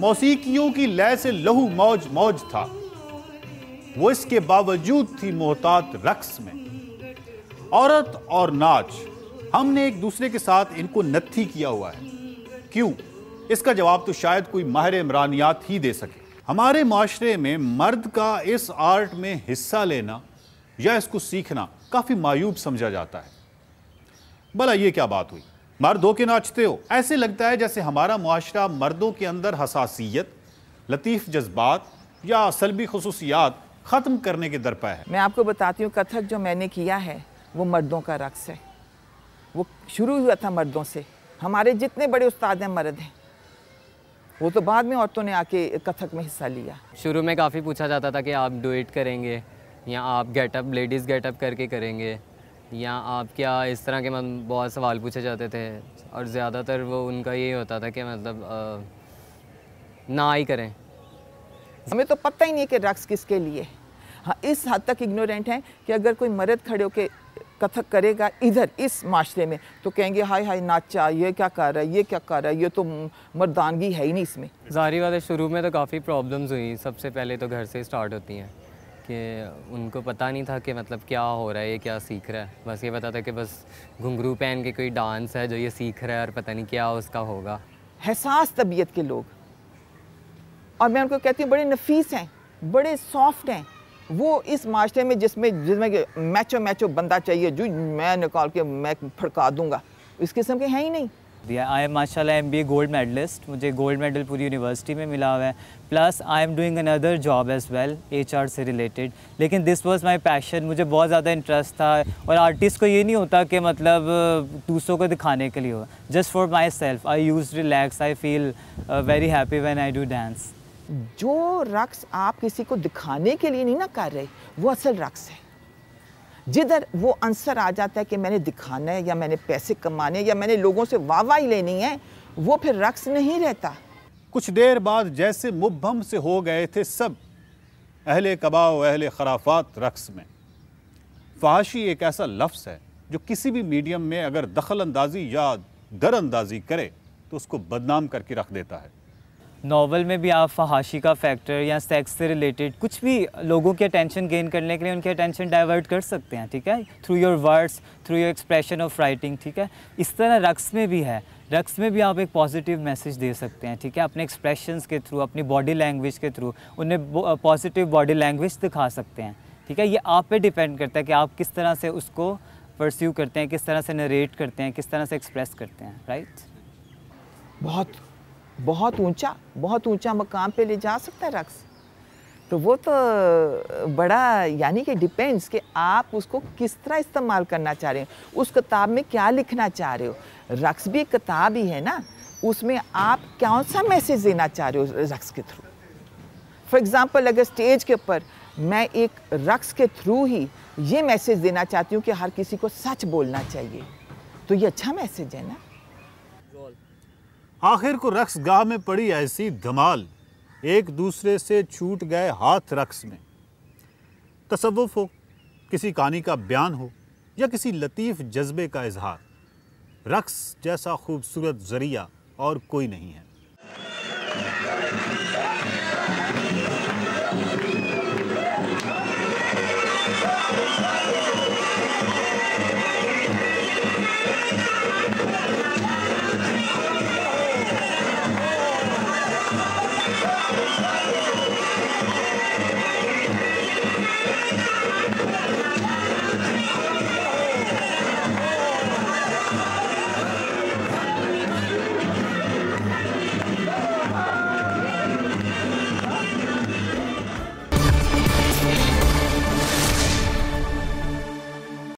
मौसीकियों की लय से लहू मौज मौज था, वो इसके बावजूद थी मोहतात रक्स में। औरत और नाच, हमने एक दूसरे के साथ इनको नत्थी किया हुआ है। क्यों? इसका जवाब तो शायद कोई माहिर इमरानियात ही दे सके। हमारे माशरे में मर्द का इस आर्ट में हिस्सा लेना या इसको सीखना काफी मायूब समझा जाता है। भला ये क्या बात हुई, मर्द हो के नाचते हो? ऐसे लगता है जैसे हमारा मुआशरा मर्दों के अंदर हसासियत, लतीफ़ जज्बात या सल्बी खुसूसियात ख़त्म करने के दरपे है। मैं आपको बताती हूँ, कथक जो मैंने किया है वो मर्दों का रक्स है। वो शुरू हुआ था मर्दों से। हमारे जितने बड़े उस्ताद हैं मर्द हैं, वो तो बाद में औरतों ने आके कथक में हिस्सा लिया। शुरू में काफ़ी पूछा जाता था कि आप डुएट करेंगे या आप गेटअप, लेडीज़ गेटअप करके करेंगे, या आप क्या, इस तरह के बहुत सवाल पूछे जाते थे। और ज़्यादातर वो उनका यही होता था कि मतलब ना ही करें। हमें तो पता ही नहीं है कि रक्स किसके लिए। हाँ, इस हद तक इग्नोरेंट हैं कि अगर कोई मर्द खड़े होकर कथक करेगा इधर इस माशरे में तो कहेंगे हाय हाय नाचा, ये क्या कर रहा है, ये क्या कर रहा है, ये तो मर्दानगी है ही नहीं इसमें। ज़ाहिर बात है, शुरू में तो काफ़ी प्रॉब्लम्स हुई। सबसे पहले तो घर से स्टार्ट होती हैं कि उनको पता नहीं था कि मतलब क्या हो रहा है, ये क्या सीख रहा है। बस ये पता था कि बस घुंघरू पहन के कोई डांस है जो ये सीख रहा है और पता नहीं क्या उसका होगा। हसास तबीयत के लोग, और मैं उनको कहती हूँ बड़े नफीस हैं, बड़े सॉफ्ट हैं। वो इस माशरे में जिसमें मैचो मैचो बंदा चाहिए जो मैं निकाल के मैं फड़का दूंगा, इस किस्म के हैं ही नहीं। आई एम माशाल्लाह MBA गोल्ड मेडलिस्ट। मुझे गोल्ड मेडल पूरी यूनिवर्सिटी में मिला हुआ है। Plus I am doing another job as well, HR से रिलेटेड। लेकिन दिस वाज माय पैशन, मुझे बहुत ज़्यादा इंटरेस्ट था। और आर्टिस्ट को ये नहीं होता कि मतलब दूसरों को दिखाने के लिए हो, just for my self. I use relax, I feel very happy when I do dance. जो रक्स आप किसी को दिखाने के लिए नहीं ना कर रहे, वो असल रक्स है। जिधर वो आंसर आ जाता है कि मैंने दिखाना है या मैंने पैसे कमाने हैं या मैंने लोगों से वाहवाही लेनी है, वो फिर रक्स नहीं रहता। कुछ देर बाद जैसे मुबहम से हो गए थे सब अहले कबाओ अहले खराफात रक्स में। फहाशी एक ऐसा लफ्ज़ है जो किसी भी मीडियम में अगर दखल अंदाजी या दर अंदाजी करे तो उसको बदनाम करके रख देता है। नॉवल में भी आप फहाशी का फैक्टर या सेक्स से रिलेटेड कुछ भी लोगों की अटेंशन गेन करने के लिए उनकी अटेंशन डाइवर्ट कर सकते हैं, ठीक है, through your words, through your expression of writing, ठीक है। इस तरह रक्स में भी है। रक्स में भी आप एक पॉजिटिव मैसेज दे सकते हैं, ठीक है, अपने एक्सप्रेशंस के थ्रू, अपनी बॉडी लैंग्वेज के थ्रू उन्हें पॉजिटिव बॉडी लैंग्वेज दिखा सकते हैं, ठीक है। ये आप पे डिपेंड करता है कि आप किस तरह से उसको परस्यू करते हैं, किस तरह से नरेट करते हैं, किस तरह से एक्सप्रेस करते हैं, राइट। बहुत ऊंचा मकाम पे ले जा सकता है रक्स। तो वो तो बड़ा, यानी कि डिपेंड्स कि आप उसको किस तरह इस्तेमाल करना चाह रहे हैं, उस किताब में क्या लिखना चाह रहे हो। रक्स भी एक किताब ही है ना, उसमें आप कौन सा मैसेज देना चाह रहे हो रक्स के थ्रू। फॉर एग्ज़ाम्पल, अगर स्टेज के ऊपर मैं एक रक्स के थ्रू ही ये मैसेज देना चाहती हूँ कि हर किसी को सच बोलना चाहिए, तो ये अच्छा मैसेज है ना। आखिर को रक्स गाह में पड़ी ऐसी धमाल, एक दूसरे से छूट गए हाथ रक्स में। तसव्वुफ हो, किसी कहानी का बयान हो या किसी लतीफ़ जज्बे का इजहार, रक्स जैसा खूबसूरत ज़रिया और कोई नहीं है।